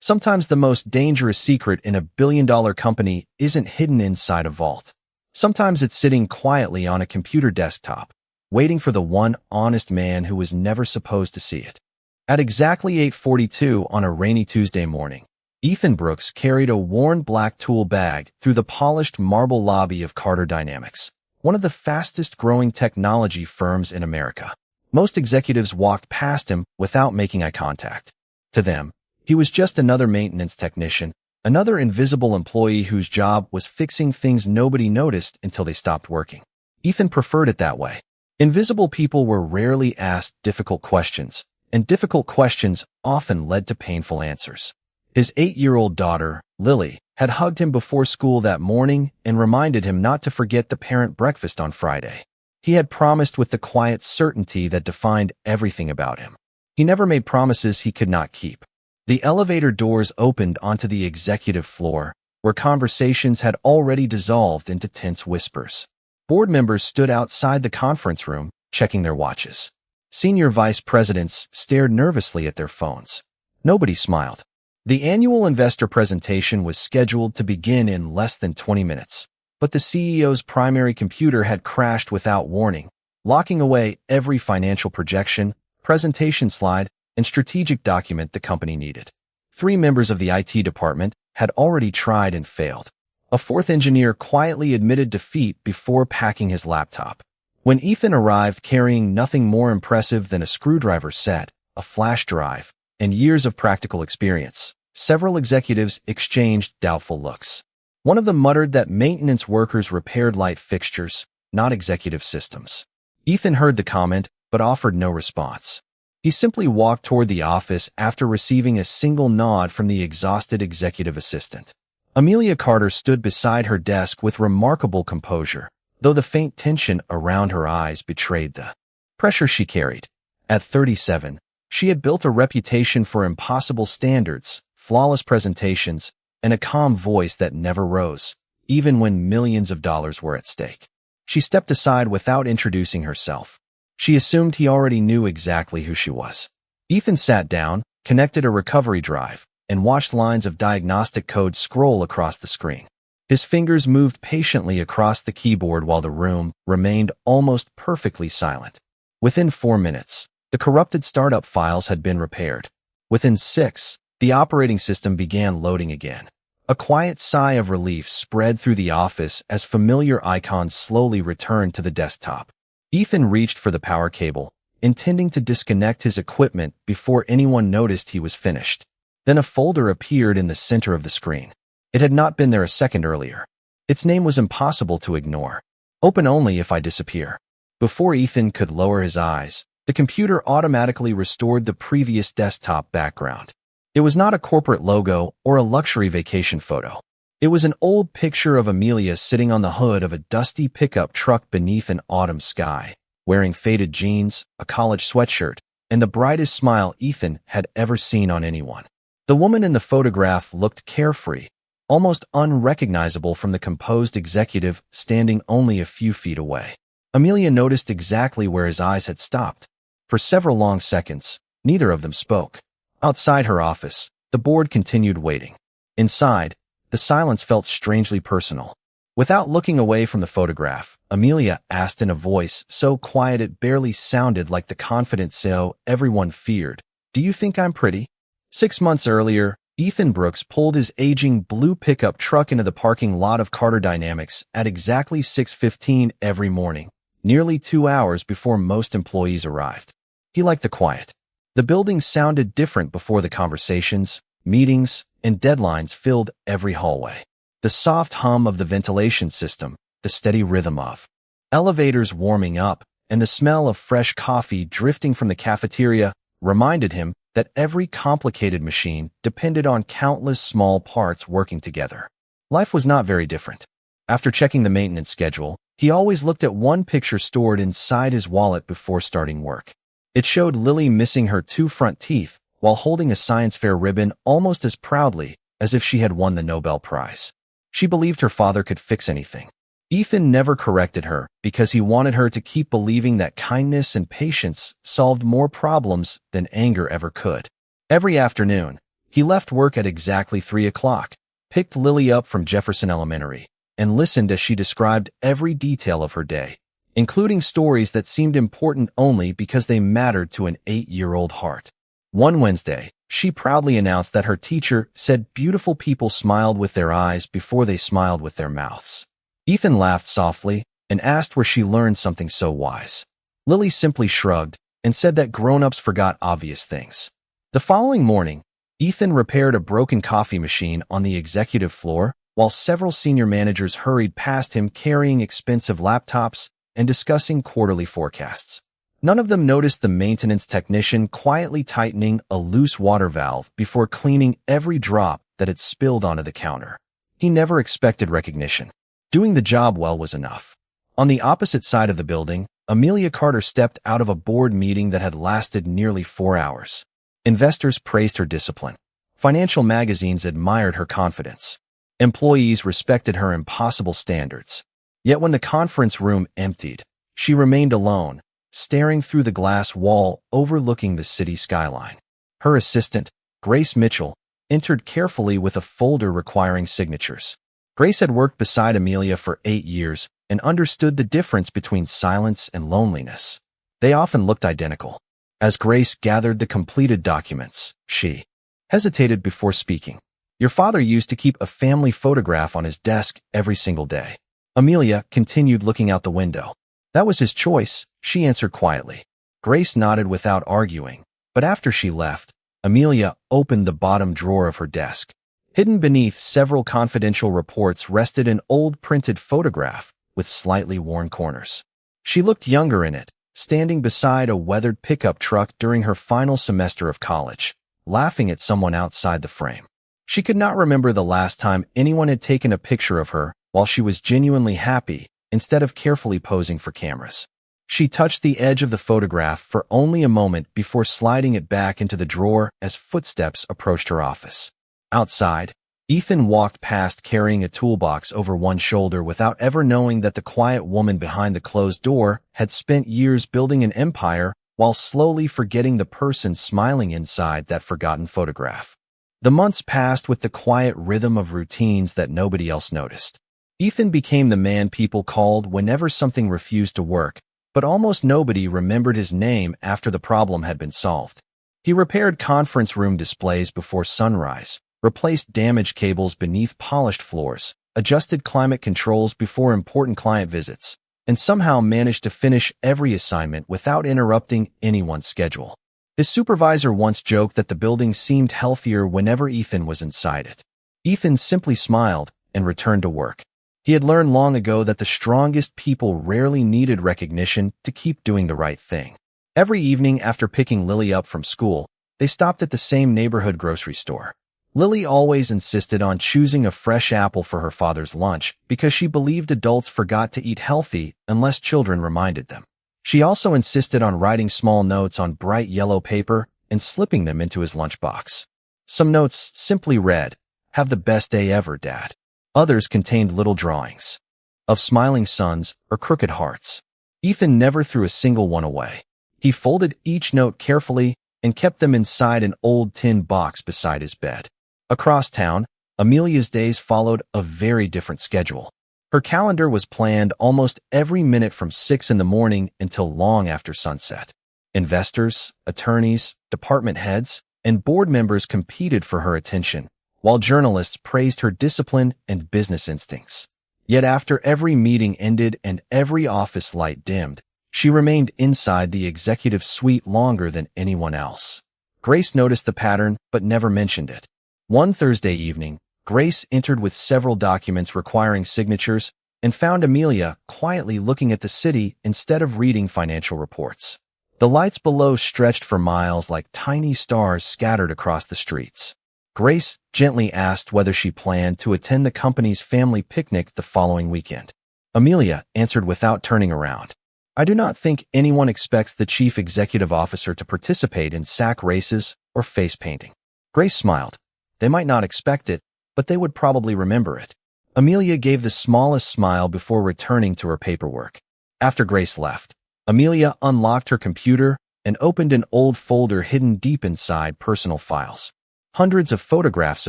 Sometimes the most dangerous secret in a billion-dollar company isn't hidden inside a vault. Sometimes it's sitting quietly on a computer desktop, waiting for the one honest man who was never supposed to see it. At exactly 8:42 on a rainy Tuesday morning, Ethan Brooks carried a worn black tool bag through the polished marble lobby of Carter Dynamics, one of the fastest-growing technology firms in America. Most executives walked past him without making eye contact. To them, he was just another maintenance technician, another invisible employee whose job was fixing things nobody noticed until they stopped working. Ethan preferred it that way. Invisible people were rarely asked difficult questions, and difficult questions often led to painful answers. His 8-year-old daughter, Lily, had hugged him before school that morning and reminded him not to forget the parent breakfast on Friday. He had promised with the quiet certainty that defined everything about him. He never made promises he could not keep. The elevator doors opened onto the executive floor, where conversations had already dissolved into tense whispers. Board members stood outside the conference room, checking their watches. Senior vice presidents stared nervously at their phones. Nobody smiled. The annual investor presentation was scheduled to begin in less than 20 minutes, but the CEO's primary computer had crashed without warning, locking away every financial projection, presentation slide, and strategic document the company needed. 3 members of the IT department had already tried and failed. A 4th engineer quietly admitted defeat before packing his laptop. When Ethan arrived carrying nothing more impressive than a screwdriver set, a flash drive, and years of practical experience, several executives exchanged doubtful looks. One of them muttered that maintenance workers repaired light fixtures, not executive systems. Ethan heard the comment, but offered no response. He simply walked toward the office after receiving a single nod from the exhausted executive assistant. Amelia Carter stood beside her desk with remarkable composure, though the faint tension around her eyes betrayed the pressure she carried. At 37, she had built a reputation for impossible standards, flawless presentations, and a calm voice that never rose, even when millions of dollars were at stake. She stepped aside without introducing herself. She assumed he already knew exactly who she was. Ethan sat down, connected a recovery drive, and watched lines of diagnostic code scroll across the screen. His fingers moved patiently across the keyboard while the room remained almost perfectly silent. Within 4 minutes, the corrupted startup files had been repaired. Within 6, the operating system began loading again. A quiet sigh of relief spread through the office as familiar icons slowly returned to the desktop. Ethan reached for the power cable, intending to disconnect his equipment before anyone noticed he was finished. Then a folder appeared in the center of the screen. It had not been there a second earlier. Its name was impossible to ignore. Open only if I disappear. Before Ethan could lower his eyes, the computer automatically restored the previous desktop background. It was not a corporate logo or a luxury vacation photo. It was an old picture of Amelia sitting on the hood of a dusty pickup truck beneath an autumn sky, wearing faded jeans, a college sweatshirt, and the brightest smile Ethan had ever seen on anyone. The woman in the photograph looked carefree, almost unrecognizable from the composed executive standing only a few feet away. Amelia noticed exactly where his eyes had stopped. For several long seconds, neither of them spoke. Outside her office, the board continued waiting. Inside, the silence felt strangely personal. Without looking away from the photograph, Amelia asked in a voice so quiet it barely sounded like the confident so everyone feared, "Do you think I'm pretty?" 6 months earlier, Ethan Brooks pulled his aging blue pickup truck into the parking lot of Carter Dynamics at exactly 6:15 every morning, nearly 2 hours before most employees arrived. He liked the quiet. The building sounded different before the conversations, meetings, and deadlines filled every hallway. The soft hum of the ventilation system, the steady rhythm of elevators warming up, and the smell of fresh coffee drifting from the cafeteria reminded him that every complicated machine depended on countless small parts working together. Life was not very different. After checking the maintenance schedule, he always looked at one picture stored inside his wallet before starting work. It showed Lily missing her 2 front teeth while holding a science fair ribbon almost as proudly as if she had won the Nobel Prize. She believed her father could fix anything. Ethan never corrected her because he wanted her to keep believing that kindness and patience solved more problems than anger ever could. Every afternoon, He left work at exactly 3 o'clock, picked Lily up from Jefferson Elementary, and listened as she described every detail of her day, including stories that seemed important only because they mattered to an 8-year-old heart. One Wednesday, she proudly announced that her teacher said beautiful people smiled with their eyes before they smiled with their mouths. Ethan laughed softly and asked where she learned something so wise. Lily simply shrugged and said that grown-ups forgot obvious things. The following morning, Ethan repaired a broken coffee machine on the executive floor while several senior managers hurried past him carrying expensive laptops and discussing quarterly forecasts. None of them noticed the maintenance technician quietly tightening a loose water valve before cleaning every drop that had spilled onto the counter. He never expected recognition. Doing the job well was enough. On the opposite side of the building, Amelia Carter stepped out of a board meeting that had lasted nearly 4 hours. Investors praised her discipline. Financial magazines admired her confidence. Employees respected her impossible standards. Yet when the conference room emptied, she remained alone, staring through the glass wall overlooking the city skyline. Her assistant, Grace Mitchell, entered carefully with a folder requiring signatures. Grace had worked beside Amelia for 8 years and understood the difference between silence and loneliness. They often looked identical. As Grace gathered the completed documents, she hesitated before speaking. "Your father used to keep a family photograph on his desk every single day." Amelia continued looking out the window. "That was his choice," she answered quietly. Grace nodded without arguing, but after she left, Amelia opened the bottom drawer of her desk. Hidden beneath several confidential reports rested an old printed photograph with slightly worn corners. She looked younger in it, standing beside a weathered pickup truck during her final semester of college, laughing at someone outside the frame. She could not remember the last time anyone had taken a picture of her while she was genuinely happy instead of carefully posing for cameras. She touched the edge of the photograph for only a moment before sliding it back into the drawer as footsteps approached her office. Outside, Ethan walked past carrying a toolbox over one shoulder without ever knowing that the quiet woman behind the closed door had spent years building an empire while slowly forgetting the person smiling inside that forgotten photograph. The months passed with the quiet rhythm of routines that nobody else noticed. Ethan became the man people called whenever something refused to work, but almost nobody remembered his name after the problem had been solved. He repaired conference room displays before sunrise, replaced damaged cables beneath polished floors, adjusted climate controls before important client visits, and somehow managed to finish every assignment without interrupting anyone's schedule. His supervisor once joked that the building seemed healthier whenever Ethan was inside it. Ethan simply smiled and returned to work. He had learned long ago that the strongest people rarely needed recognition to keep doing the right thing. Every evening after picking Lily up from school, they stopped at the same neighborhood grocery store. Lily always insisted on choosing a fresh apple for her father's lunch because she believed adults forgot to eat healthy unless children reminded them. She also insisted on writing small notes on bright yellow paper and slipping them into his lunchbox. Some notes simply read, "Have the best day ever, Dad." Others contained little drawings of smiling suns or crooked hearts. Ethan never threw a single one away. He folded each note carefully and kept them inside an old tin box beside his bed. Across town, Amelia's days followed a very different schedule. Her calendar was planned almost every minute from 6 in the morning until long after sunset. Investors, attorneys, department heads, and board members competed for her attention, while journalists praised her discipline and business instincts. Yet after every meeting ended and every office light dimmed, she remained inside the executive suite longer than anyone else. Grace noticed the pattern but never mentioned it. One Thursday evening, Grace entered with several documents requiring signatures and found Amelia quietly looking at the city instead of reading financial reports. The lights below stretched for miles like tiny stars scattered across the streets. Grace gently asked whether she planned to attend the company's family picnic the following weekend. Amelia answered without turning around. "I do not think anyone expects the chief executive officer to participate in sack races or face painting." Grace smiled. They might not expect it, but they would probably remember it. Amelia gave the smallest smile before returning to her paperwork. After Grace left, Amelia unlocked her computer and opened an old folder hidden deep inside personal files. Hundreds of photographs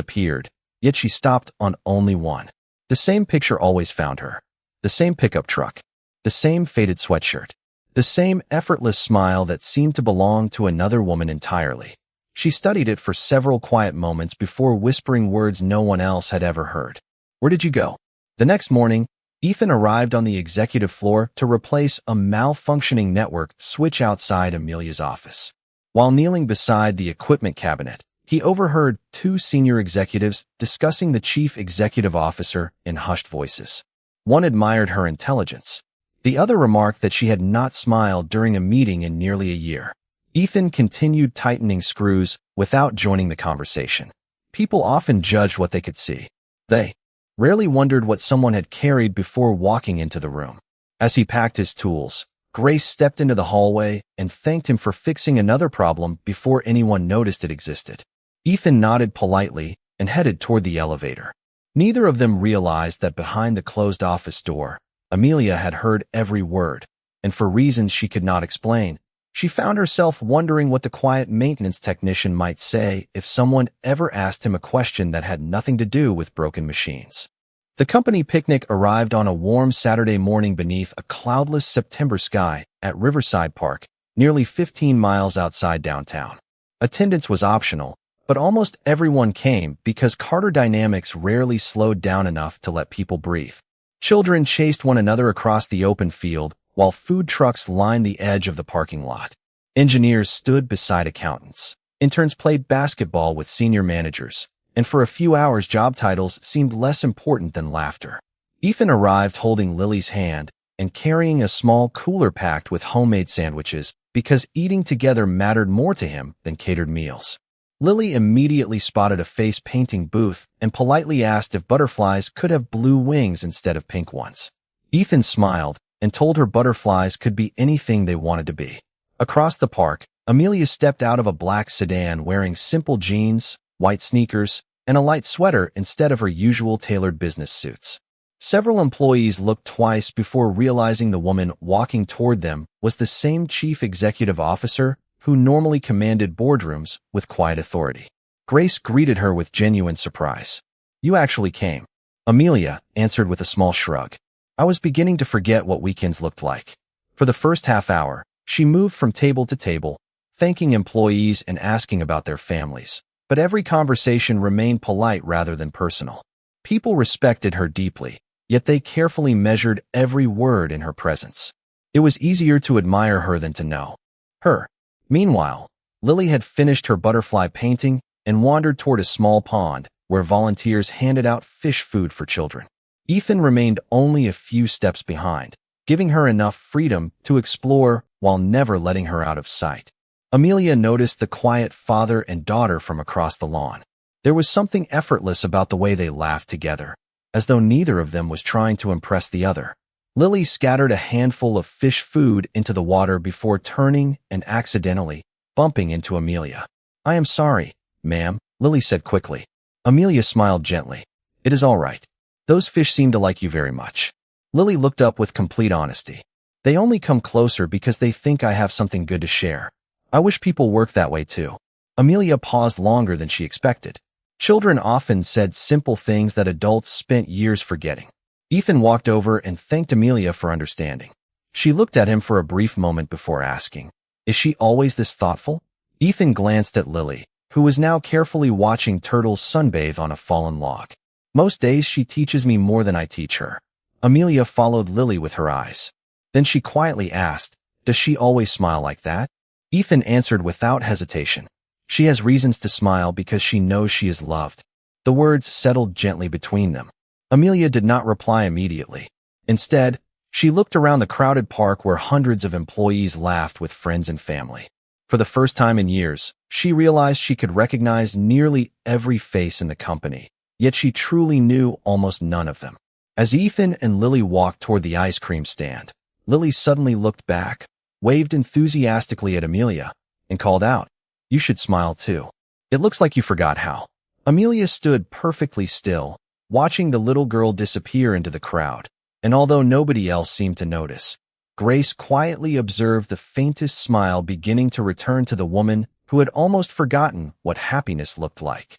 appeared, yet she stopped on only one. The same picture always found her. The same pickup truck. The same faded sweatshirt. The same effortless smile that seemed to belong to another woman entirely. She studied it for several quiet moments before whispering words no one else had ever heard. "Where did you go?" The next morning, Ethan arrived on the executive floor to replace a malfunctioning network switch outside Amelia's office. While kneeling beside the equipment cabinet, he overheard two senior executives discussing the chief executive officer in hushed voices. One admired her intelligence. The other remarked that she had not smiled during a meeting in nearly a year. Ethan continued tightening screws without joining the conversation. People often judged what they could see. They rarely wondered what someone had carried before walking into the room. As he packed his tools, Grace stepped into the hallway and thanked him for fixing another problem before anyone noticed it existed. Ethan nodded politely and headed toward the elevator. Neither of them realized that behind the closed office door, Amelia had heard every word, and for reasons she could not explain, she found herself wondering what the quiet maintenance technician might say if someone ever asked him a question that had nothing to do with broken machines. The company picnic arrived on a warm Saturday morning beneath a cloudless September sky at Riverside Park, nearly 15 miles outside downtown. Attendance was optional, but almost everyone came because Carter Dynamics rarely slowed down enough to let people breathe. Children chased one another across the open field, while food trucks lined the edge of the parking lot. Engineers stood beside accountants. Interns played basketball with senior managers, and for a few hours job titles seemed less important than laughter. Ethan arrived holding Lily's hand and carrying a small cooler packed with homemade sandwiches because eating together mattered more to him than catered meals. Lily immediately spotted a face painting booth and politely asked if butterflies could have blue wings instead of pink ones. Ethan smiled and told her butterflies could be anything they wanted to be. Across the park, Amelia stepped out of a black sedan wearing simple jeans, white sneakers, and a light sweater instead of her usual tailored business suits. Several employees looked twice before realizing the woman walking toward them was the same chief executive officer who normally commanded boardrooms with quiet authority. Grace greeted her with genuine surprise. "You actually came." Amelia answered with a small shrug. "I was beginning to forget what weekends looked like." For the first half hour, she moved from table to table, thanking employees and asking about their families. But every conversation remained polite rather than personal. People respected her deeply, yet they carefully measured every word in her presence. It was easier to admire her than to know her. Meanwhile, Lily had finished her butterfly painting and wandered toward a small pond where volunteers handed out fish food for children. Ethan remained only a few steps behind, giving her enough freedom to explore while never letting her out of sight. Amelia noticed the quiet father and daughter from across the lawn. There was something effortless about the way they laughed together, as though neither of them was trying to impress the other. Lily scattered a handful of fish food into the water before turning and accidentally bumping into Amelia. "I am sorry, ma'am," Lily said quickly. Amelia smiled gently. "It is all right. Those fish seem to like you very much." Lily looked up with complete honesty. "They only come closer because they think I have something good to share. I wish people worked that way too." Amelia paused longer than she expected. Children often said simple things that adults spent years forgetting. Ethan walked over and thanked Amelia for understanding. She looked at him for a brief moment before asking, "Is she always this thoughtful?" Ethan glanced at Lily, who was now carefully watching turtles sunbathe on a fallen log. "Most days she teaches me more than I teach her." Amelia followed Lily with her eyes. Then she quietly asked, "Does she always smile like that?" Ethan answered without hesitation. "She has reasons to smile because she knows she is loved." The words settled gently between them. Amelia did not reply immediately. Instead, she looked around the crowded park where hundreds of employees laughed with friends and family. For the first time in years, she realized she could recognize nearly every face in the company, yet she truly knew almost none of them. As Ethan and Lily walked toward the ice cream stand, Lily suddenly looked back, waved enthusiastically at Amelia, and called out, "You should smile too. It looks like you forgot how." Amelia stood perfectly still, watching the little girl disappear into the crowd, and although nobody else seemed to notice, Grace quietly observed the faintest smile beginning to return to the woman who had almost forgotten what happiness looked like.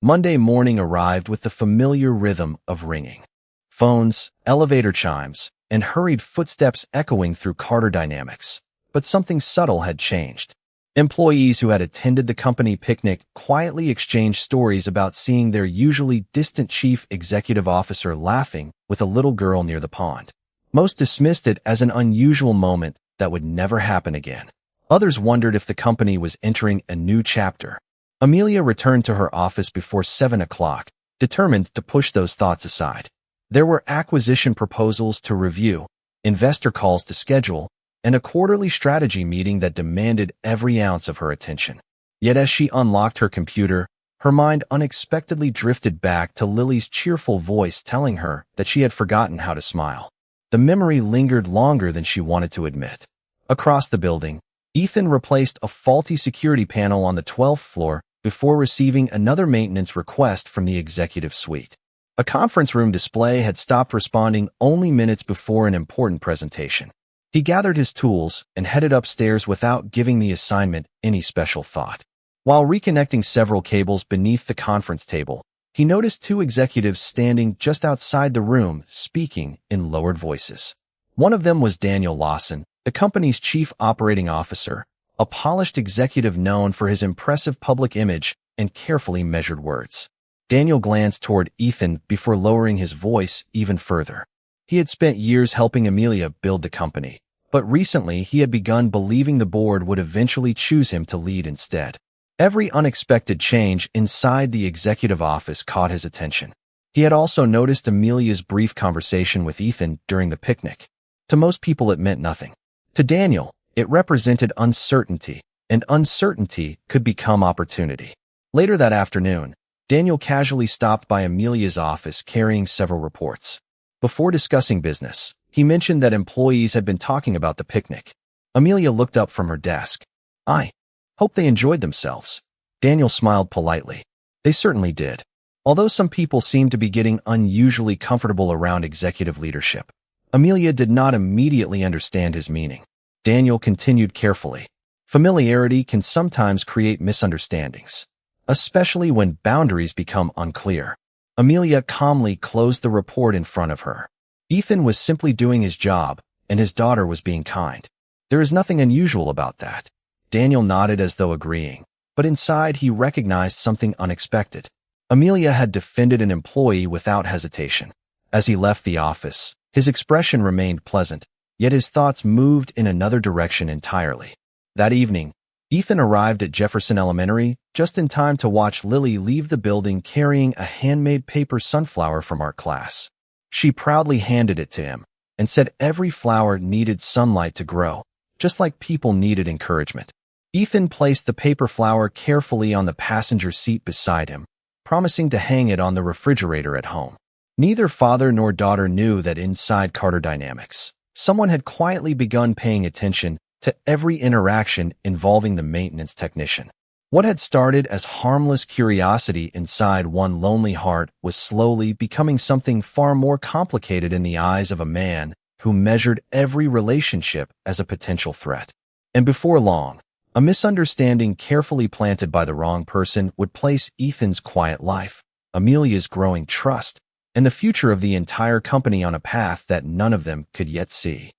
Monday morning arrived with the familiar rhythm of ringing phones, elevator chimes, and hurried footsteps echoing through Carter dynamics. But something subtle had changed. Employees who had attended the company picnic quietly exchanged stories about seeing their usually distant chief executive officer laughing with a little girl near the pond. Most dismissed it as an unusual moment that would never happen again. Others wondered if the company was entering a new chapter. Amelia returned to her office before 7 o'clock, determined to push those thoughts aside. There were acquisition proposals to review, investor calls to schedule, and a quarterly strategy meeting that demanded every ounce of her attention. Yet as she unlocked her computer, her mind unexpectedly drifted back to Lily's cheerful voice telling her that she had forgotten how to smile. The memory lingered longer than she wanted to admit. Across the building, Ethan replaced a faulty security panel on the 12th floor before receiving another maintenance request from the executive suite. A conference room display had stopped responding only minutes before an important presentation. He gathered his tools and headed upstairs without giving the assignment any special thought. While reconnecting several cables beneath the conference table, he noticed two executives standing just outside the room, speaking in lowered voices. One of them was Daniel Lawson, the company's chief operating officer, a polished executive known for his impressive public image and carefully measured words. Daniel glanced toward Ethan before lowering his voice even further. He had spent years helping Amelia build the company, but recently he had begun believing the board would eventually choose him to lead instead. Every unexpected change inside the executive office caught his attention. He had also noticed Amelia's brief conversation with Ethan during the picnic. To most people it meant nothing. To Daniel, it represented uncertainty, and uncertainty could become opportunity. Later that afternoon, Daniel casually stopped by Amelia's office carrying several reports. Before discussing business, he mentioned that employees had been talking about the picnic. Amelia looked up from her desk. "I hope they enjoyed themselves." Daniel smiled politely. They certainly did. Although some people seemed to be getting unusually comfortable around executive leadership, Amelia did not immediately understand his meaning. Daniel continued carefully. Familiarity can sometimes create misunderstandings, especially when boundaries become unclear. Amelia calmly closed the report in front of her. Ethan was simply doing his job, and his daughter was being kind. There is nothing unusual about that. Daniel nodded as though agreeing, but inside he recognized something unexpected. Amelia had defended an employee without hesitation. As he left the office, his expression remained pleasant, yet his thoughts moved in another direction entirely. That evening, Ethan arrived at Jefferson Elementary just in time to watch Lily leave the building carrying a handmade paper sunflower from art class. She proudly handed it to him and said every flower needed sunlight to grow, just like people needed encouragement. Ethan placed the paper flower carefully on the passenger seat beside him, promising to hang it on the refrigerator at home. Neither father nor daughter knew that inside Carter Dynamics, someone had quietly begun paying attention to every interaction involving the maintenance technician. What had started as harmless curiosity inside one lonely heart was slowly becoming something far more complicated in the eyes of a man who measured every relationship as a potential threat. And before long, a misunderstanding carefully planted by the wrong person would place Ethan's quiet life, Amelia's growing trust, and the future of the entire company on a path that none of them could yet see.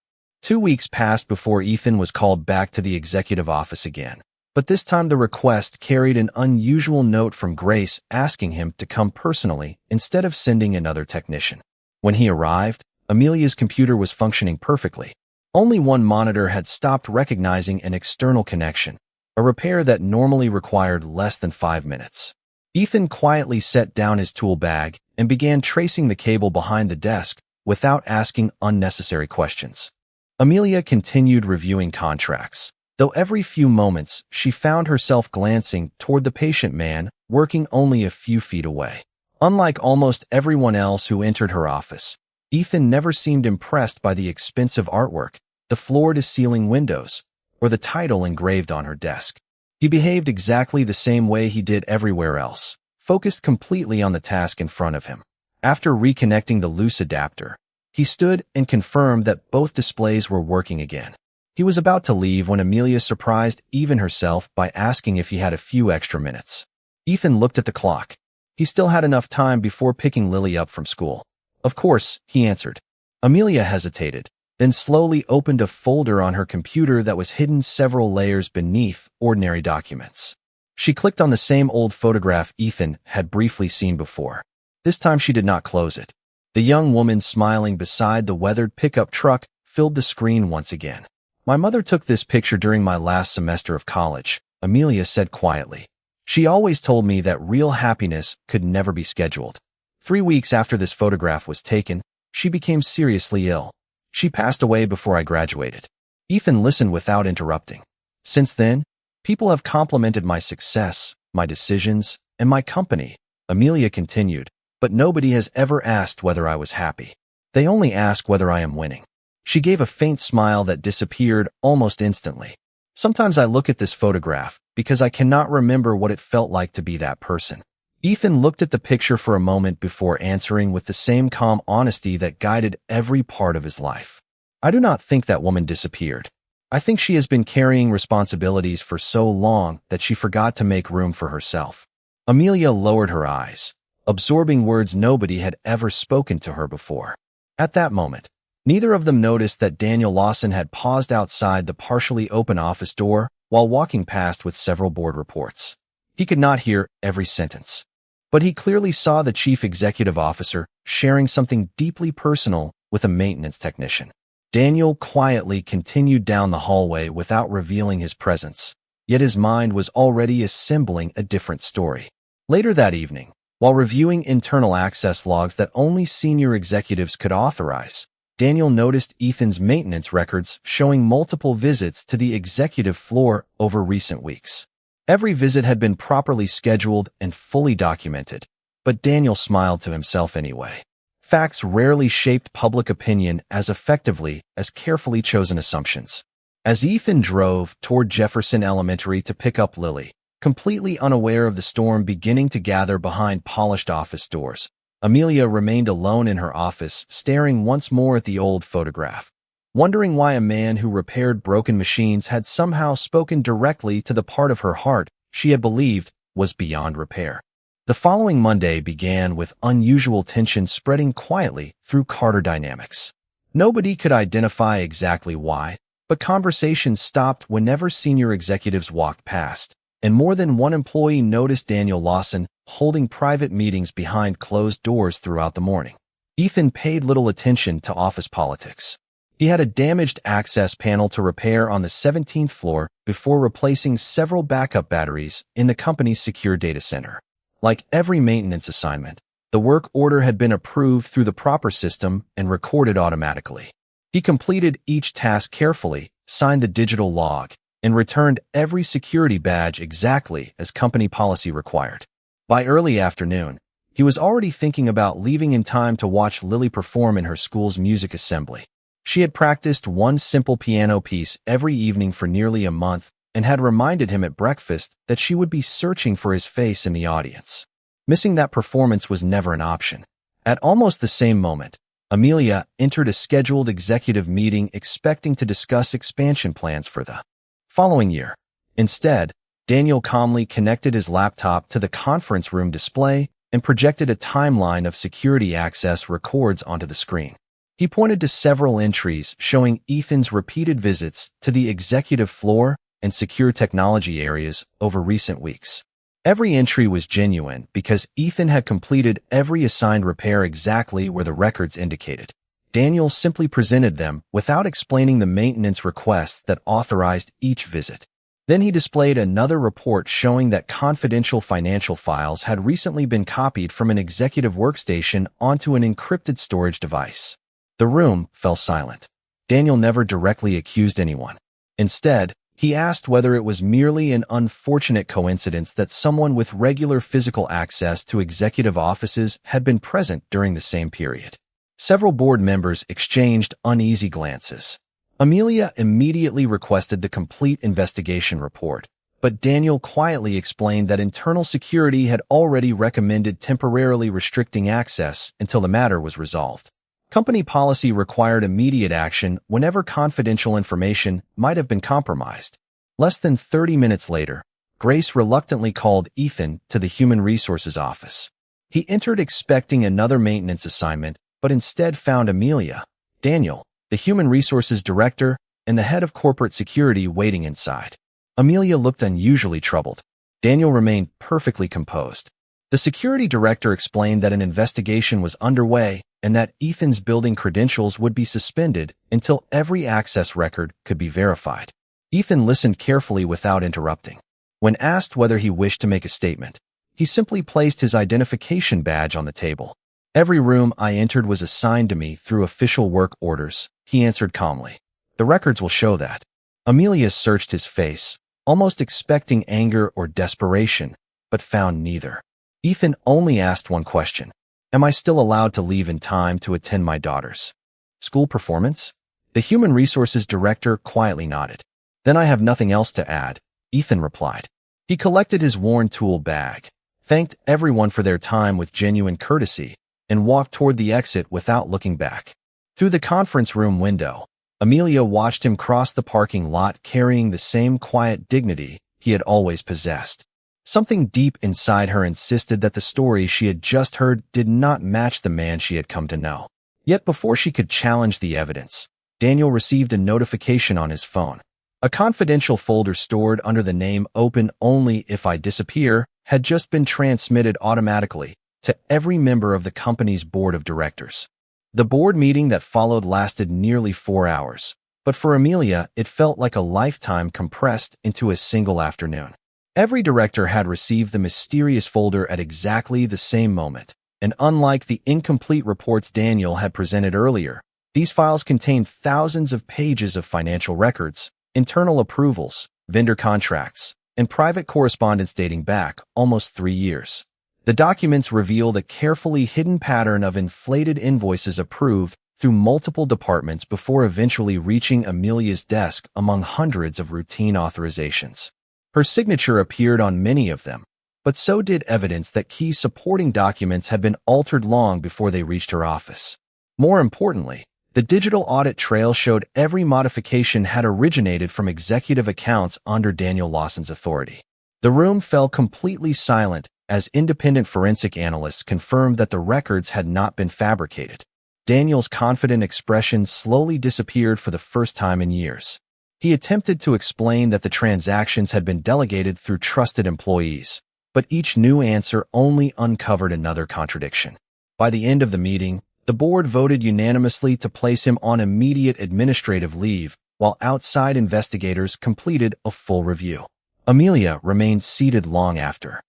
2 weeks passed before Ethan was called back to the executive office again, but this time the request carried an unusual note from Grace asking him to come personally instead of sending another technician. When he arrived, Amelia's computer was functioning perfectly. Only one monitor had stopped recognizing an external connection, a repair that normally required less than 5 minutes. Ethan quietly set down his tool bag and began tracing the cable behind the desk without asking unnecessary questions. Amelia continued reviewing contracts, though every few moments she found herself glancing toward the patient man working only a few feet away. Unlike almost everyone else who entered her office, Ethan never seemed impressed by the expensive artwork, the floor-to-ceiling windows, or the title engraved on her desk. He behaved exactly the same way he did everywhere else, focused completely on the task in front of him. After reconnecting the loose adapter, he stood and confirmed that both displays were working again. He was about to leave when Amelia surprised Ethan herself by asking if he had a few extra minutes. Ethan looked at the clock. He still had enough time before picking Lily up from school. Of course, he answered. Amelia hesitated, then slowly opened a folder on her computer that was hidden several layers beneath ordinary documents. She clicked on the same old photograph Ethan had briefly seen before. This time she did not close it. The young woman smiling beside the weathered pickup truck filled the screen once again. My mother took this picture during my last semester of college, Amelia said quietly. She always told me that real happiness could never be scheduled. 3 weeks after this photograph was taken, she became seriously ill. She passed away before I graduated. Ethan listened without interrupting. Since then, people have complimented my success, my decisions, and my company, Amelia continued, but nobody has ever asked whether I was happy. They only ask whether I am winning. She gave a faint smile that disappeared almost instantly. Sometimes I look at this photograph because I cannot remember what it felt like to be that person. Ethan looked at the picture for a moment before answering with the same calm honesty that guided every part of his life. I do not think that woman disappeared. I think she has been carrying responsibilities for so long that she forgot to make room for herself. Amelia lowered her eyes, absorbing words nobody had ever spoken to her before. At that moment, neither of them noticed that Daniel Lawson had paused outside the partially open office door while walking past with several board reports. He could not hear every sentence, but he clearly saw the chief executive officer sharing something deeply personal with a maintenance technician. Daniel quietly continued down the hallway without revealing his presence, yet his mind was already assembling a different story. Later that evening, while reviewing internal access logs that only senior executives could authorize, Daniel noticed Ethan's maintenance records showing multiple visits to the executive floor over recent weeks. Every visit had been properly scheduled and fully documented, but Daniel smiled to himself anyway. Facts rarely shaped public opinion as effectively as carefully chosen assumptions. As Ethan drove toward Jefferson Elementary to pick up Lily, completely unaware of the storm beginning to gather behind polished office doors, Amelia remained alone in her office, staring once more at the old photograph, wondering why a man who repaired broken machines had somehow spoken directly to the part of her heart she had believed was beyond repair. The following Monday began with unusual tension spreading quietly through Carter Dynamics. Nobody could identify exactly why, but conversations stopped whenever senior executives walked past, and more than one employee noticed Daniel Lawson holding private meetings behind closed doors throughout the morning. Ethan paid little attention to office politics. He had a damaged access panel to repair on the 17th floor before replacing several backup batteries in the company's secure data center. Like every maintenance assignment, the work order had been approved through the proper system and recorded automatically. He completed each task carefully, signed the digital log, and returned every security badge exactly as company policy required. By early afternoon, he was already thinking about leaving in time to watch Lily perform in her school's music assembly. She had practiced one simple piano piece every evening for nearly a month and had reminded him at breakfast that she would be searching for his face in the audience. Missing that performance was never an option. At almost the same moment, Amelia entered a scheduled executive meeting expecting to discuss expansion plans for the following year. Instead, Daniel calmly connected his laptop to the conference room display and projected a timeline of security access records onto the screen. He pointed to several entries showing Ethan's repeated visits to the executive floor and secure technology areas over recent weeks. Every entry was genuine because Ethan had completed every assigned repair exactly where the records indicated. Daniel simply presented them without explaining the maintenance requests that authorized each visit. Then he displayed another report showing that confidential financial files had recently been copied from an executive workstation onto an encrypted storage device. The room fell silent. Daniel never directly accused anyone. Instead, he asked whether it was merely an unfortunate coincidence that someone with regular physical access to executive offices had been present during the same period. Several board members exchanged uneasy glances. Amelia immediately requested the complete investigation report, but Daniel quietly explained that internal security had already recommended temporarily restricting access until the matter was resolved. Company policy required immediate action whenever confidential information might have been compromised. Less than 30 minutes later, Grace reluctantly called Ethan to the Human Resources office. He entered expecting another maintenance assignment, but instead found Amelia, Daniel, the Human Resources Director, and the head of corporate security waiting inside. Amelia looked unusually troubled. Daniel remained perfectly composed. The security director explained that an investigation was underway and that Ethan's building credentials would be suspended until every access record could be verified. Ethan listened carefully without interrupting. When asked whether he wished to make a statement, he simply placed his identification badge on the table. "Every room I entered was assigned to me through official work orders," he answered calmly. "The records will show that." Amelia searched his face, almost expecting anger or desperation, but found neither. Ethan only asked one question. "Am I still allowed to leave in time to attend my daughter's school performance?" The Human Resources Director quietly nodded. "Then I have nothing else to add," Ethan replied. He collected his worn tool bag, thanked everyone for their time with genuine courtesy, and walked toward the exit without looking back. Through the conference room window, Amelia watched him cross the parking lot carrying the same quiet dignity he had always possessed. Something deep inside her insisted that the story she had just heard did not match the man she had come to know. Yet before she could challenge the evidence, Daniel received a notification on his phone. A confidential folder stored under the name "Open Only If I Disappear" had just been transmitted automatically to every member of the company's board of directors. The board meeting that followed lasted nearly 4 hours, but for Amelia, it felt like a lifetime compressed into a single afternoon. Every director had received the mysterious folder at exactly the same moment, and unlike the incomplete reports Daniel had presented earlier, these files contained thousands of pages of financial records, internal approvals, vendor contracts, and private correspondence dating back almost 3 years. The documents revealed a carefully hidden pattern of inflated invoices approved through multiple departments before eventually reaching Amelia's desk among hundreds of routine authorizations. Her signature appeared on many of them, but so did evidence that key supporting documents had been altered long before they reached her office. More importantly, the digital audit trail showed every modification had originated from executive accounts under Daniel Lawson's authority. The room fell completely silent as independent forensic analysts confirmed that the records had not been fabricated. Daniel's confident expression slowly disappeared for the first time in years. He attempted to explain that the transactions had been delegated through trusted employees, but each new answer only uncovered another contradiction. By the end of the meeting, the board voted unanimously to place him on immediate administrative leave, while outside investigators completed a full review. Amelia remained seated long after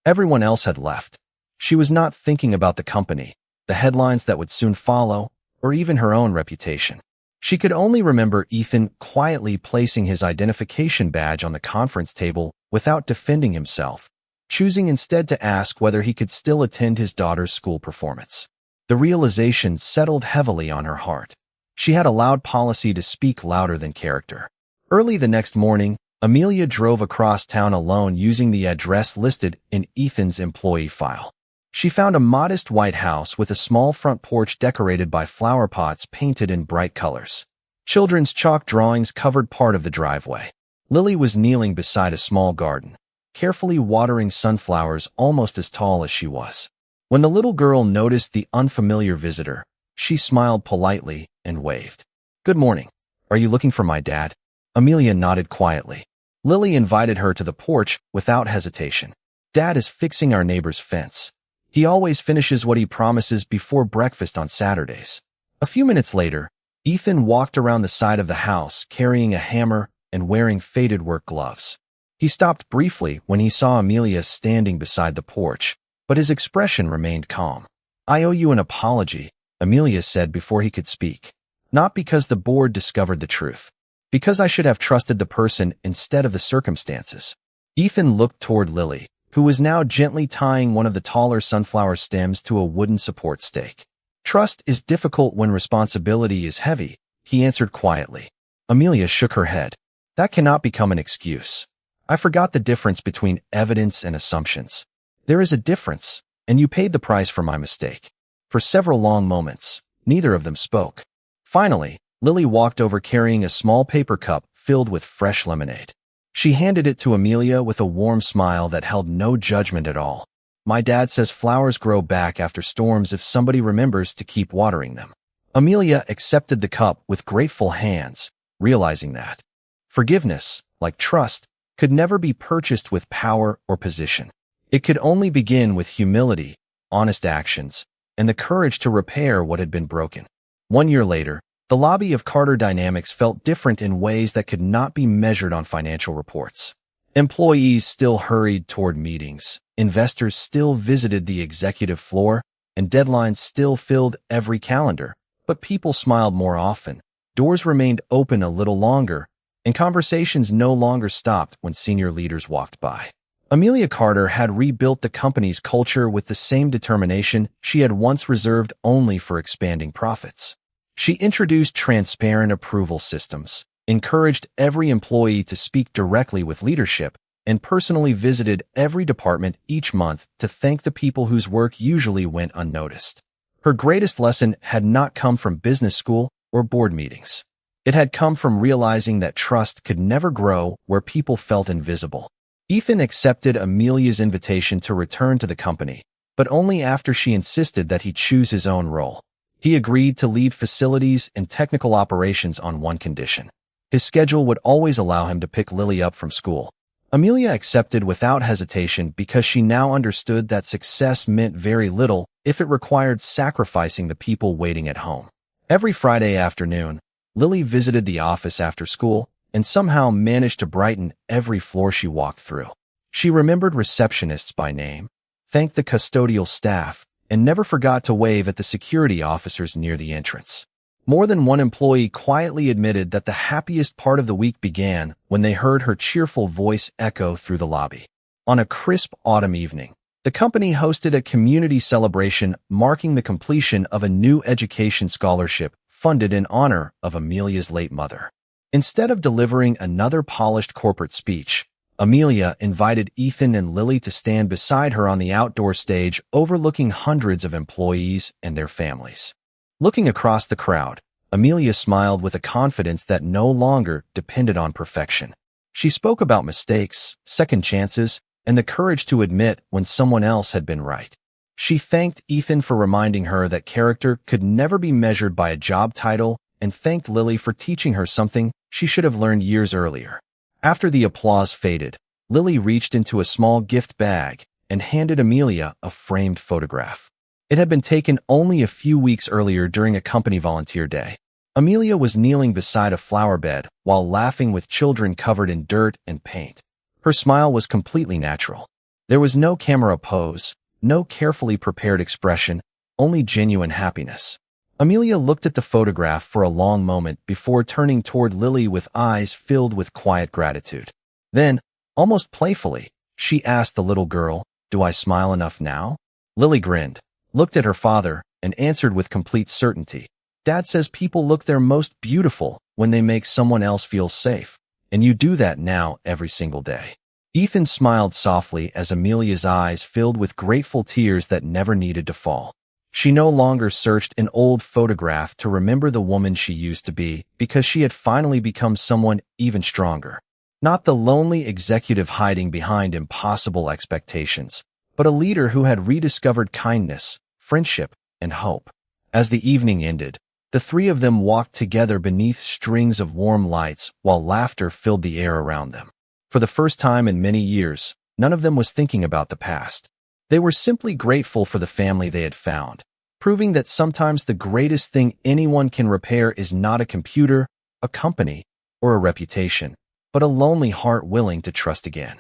everyone else had left. She was not thinking about the company, the headlines that would soon follow, or even her own reputation. She could only remember Ethan quietly placing his identification badge on the conference table without defending himself, choosing instead to ask whether he could still attend his daughter's school performance. The realization settled heavily on her heart. She had allowed policy to speak louder than character. Early the next morning, Amelia drove across town alone using the address listed in Ethan's employee file. She found a modest white house with a small front porch decorated by flower pots painted in bright colors. Children's chalk drawings covered part of the driveway. Lily was kneeling beside a small garden, carefully watering sunflowers almost as tall as she was. When the little girl noticed the unfamiliar visitor, she smiled politely and waved. "Good morning. Are you looking for my dad?" Amelia nodded quietly. Lily invited her to the porch without hesitation. "Dad is fixing our neighbor's fence. He always finishes what he promises before breakfast on Saturdays." A few minutes later, Ethan walked around the side of the house carrying a hammer and wearing faded work gloves. He stopped briefly when he saw Amelia standing beside the porch, but his expression remained calm. "I owe you an apology," Amelia said before he could speak. "Not because the board discovered the truth. Because I should have trusted the person instead of the circumstances." Ethan looked toward Lily, who was now gently tying one of the taller sunflower stems to a wooden support stake. "Trust is difficult when responsibility is heavy," he answered quietly. Amelia shook her head. "That cannot become an excuse. I forgot the difference between evidence and assumptions. There is a difference, and you paid the price for my mistake." For several long moments, Neither of them spoke. Finally, Lily walked over carrying a small paper cup filled with fresh lemonade. She handed it to Amelia with a warm smile that held no judgment at all. My dad says flowers grow back after storms if somebody remembers to keep watering them. Amelia accepted the cup with grateful hands, realizing that forgiveness, like trust, could never be purchased with power or position. It could only begin with humility, honest actions, and the courage to repair what had been broken. 1 year later, the lobby of Carter Dynamics felt different in ways that could not be measured on financial reports. Employees still hurried toward meetings, investors still visited the executive floor, and deadlines still filled every calendar. But people smiled more often, doors remained open a little longer, and conversations no longer stopped when senior leaders walked by. Amelia Carter had rebuilt the company's culture with the same determination she had once reserved only for expanding profits. She introduced transparent approval systems, encouraged every employee to speak directly with leadership, and personally visited every department each month to thank the people whose work usually went unnoticed. Her greatest lesson had not come from business school or board meetings. It had come from realizing that trust could never grow where people felt invisible. Ethan accepted Amelia's invitation to return to the company, but only after she insisted that he choose his own role. He agreed to lead facilities and technical operations on one condition. His schedule would always allow him to pick Lily up from school. Amelia accepted without hesitation because she now understood that success meant very little if it required sacrificing the people waiting at home. Every Friday afternoon, Lily visited the office after school and somehow managed to brighten every floor she walked through. She remembered receptionists by name, thanked the custodial staff, and never forgot to wave at the security officers near the entrance. More than one employee quietly admitted that the happiest part of the week began when they heard her cheerful voice echo through the lobby. On a crisp autumn evening, the company hosted a community celebration marking the completion of a new education scholarship funded in honor of Amelia's late mother. Instead of delivering another polished corporate speech, Amelia invited Ethan and Lily to stand beside her on the outdoor stage overlooking hundreds of employees and their families. Looking across the crowd, Amelia smiled with a confidence that no longer depended on perfection. She spoke about mistakes, second chances, and the courage to admit when someone else had been right. She thanked Ethan for reminding her that character could never be measured by a job title and thanked Lily for teaching her something she should have learned years earlier. After the applause faded, Lily reached into a small gift bag and handed Amelia a framed photograph. It had been taken only a few weeks earlier during a company volunteer day. Amelia was kneeling beside a flower bed while laughing with children covered in dirt and paint. Her smile was completely natural. There was no camera pose, no carefully prepared expression, only genuine happiness. Amelia looked at the photograph for a long moment before turning toward Lily with eyes filled with quiet gratitude. Then, almost playfully, she asked the little girl, "Do I smile enough now?" Lily grinned, looked at her father, and answered with complete certainty, "Dad says people look their most beautiful when they make someone else feel safe, and you do that now every single day." Ethan smiled softly as Amelia's eyes filled with grateful tears that never needed to fall. She no longer searched an old photograph to remember the woman she used to be because she had finally become someone even stronger. Not the lonely executive hiding behind impossible expectations, but a leader who had rediscovered kindness, friendship, and hope. As the evening ended, the three of them walked together beneath strings of warm lights while laughter filled the air around them. For the first time in many years, none of them was thinking about the past. They were simply grateful for the family they had found, proving that sometimes the greatest thing anyone can repair is not a computer, a company, or a reputation, but a lonely heart willing to trust again.